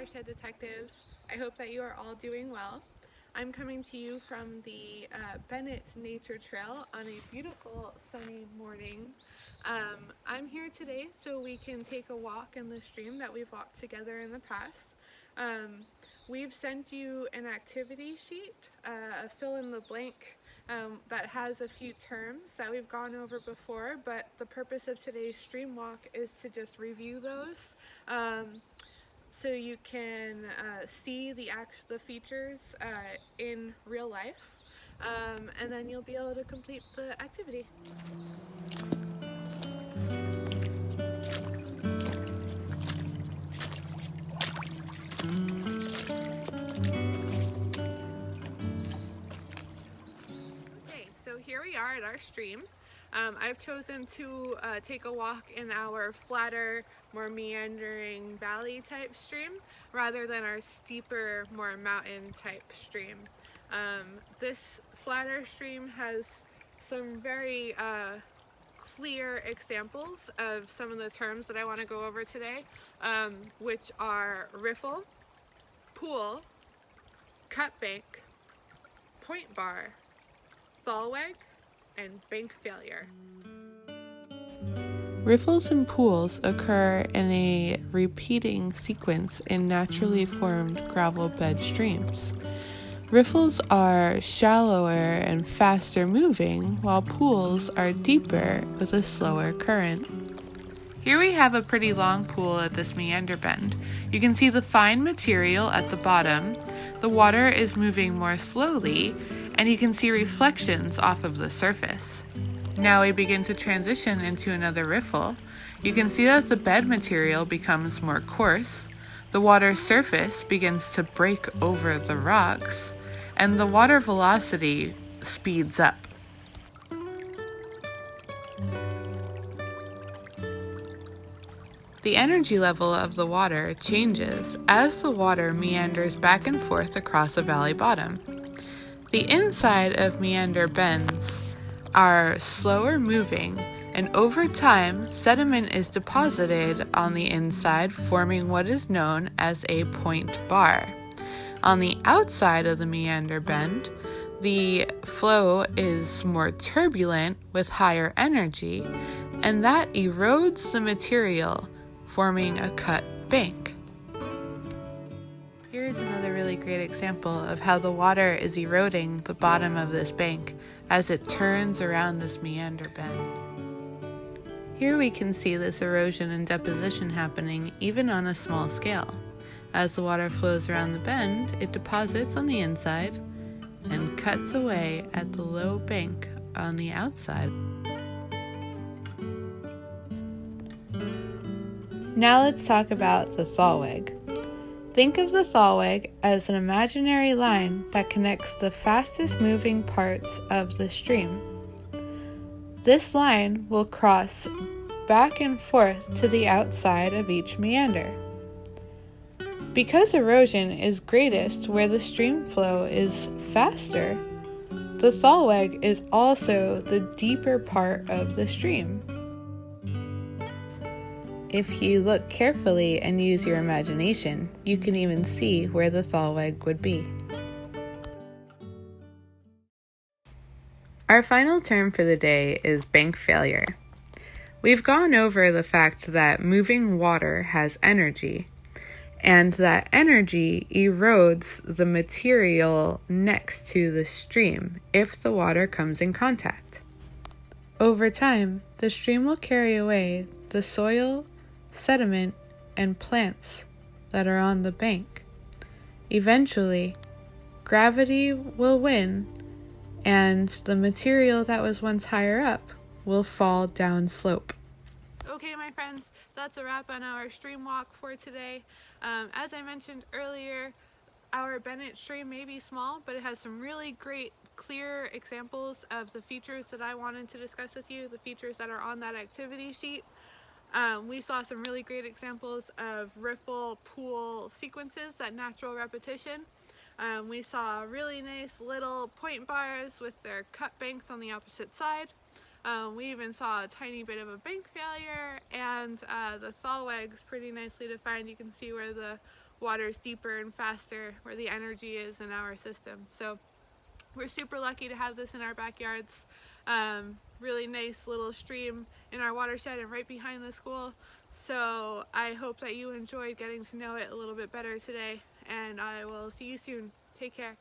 Watershed Detectives. I hope that you are all doing well. I'm coming to you from the Bennett Nature Trail on a beautiful sunny morning. I'm here today so we can take a walk in the stream that we've walked together in the past. We've sent you an activity sheet, a fill in the blank that has a few terms that we've gone over before, but the purpose of today's stream walk is to just review those so you can see the features in real life, and then you'll be able to complete the activity. Okay, so here we are at our stream. I've chosen to take a walk in our flatter, more meandering valley type stream rather than our steeper, more mountain type stream. This flatter stream has some very clear examples of some of the terms that I want to go over today, which are riffle, pool, cut bank, point bar, thalweg, and bank failure. Riffles and pools occur in a repeating sequence in naturally formed gravel bed streams. Riffles are shallower and faster moving, while pools are deeper with a slower current. Here we have a pretty long pool at this meander bend. You can see the fine material at the bottom, the water is moving more slowly, and you can see reflections off of the surface. Now we begin to transition into another riffle. You can see that the bed material becomes more coarse, the water surface begins to break over the rocks, and the water velocity speeds up. The energy level of the water changes as the water meanders back and forth across a valley bottom. The inside of meander bends are slower moving, and over time, sediment is deposited on the inside, forming what is known as a point bar. On the outside of the meander bend, the flow is more turbulent with higher energy, and that erodes the material, forming a cut bank. Here's another really great example of how the water is eroding the bottom of this bank as it turns around this meander bend. Here we can see this erosion and deposition happening even on a small scale. As the water flows around the bend, it deposits on the inside and cuts away at the low bank on the outside. Now let's talk about the thalweg. Think of the thalweg as an imaginary line that connects the fastest moving parts of the stream. This line will cross back and forth to the outside of each meander. Because erosion is greatest where the stream flow is faster, the thalweg is also the deeper part of the stream. If you look carefully and use your imagination, you can even see where the thalweg would be. Our final term for the day is bank failure. We've gone over the fact that moving water has energy, and that energy erodes the material next to the stream if the water comes in contact. Over time, the stream will carry away the soil, sediment, and plants that are on the bank. Eventually, gravity will win, and the material that was once higher up will fall down slope. Okay, my friends, that's a wrap on our stream walk for today. As I mentioned earlier, our Bennett stream may be small, but it has some really great, clear examples of the features that I wanted to discuss with you, the features that are on that activity sheet. We saw some really great examples of riffle pool sequences, that natural repetition. We saw really nice little point bars with their cut banks on the opposite side. We even saw a tiny bit of a bank failure, and the thalweg's pretty nicely defined. You can see where the waters deeper and faster where the energy is in our system. So we're super lucky to have this in our backyards. Really nice little stream in our watershed and right behind the school. So I hope that you enjoyed getting to know it a little bit better today, and I will see you soon. Take care.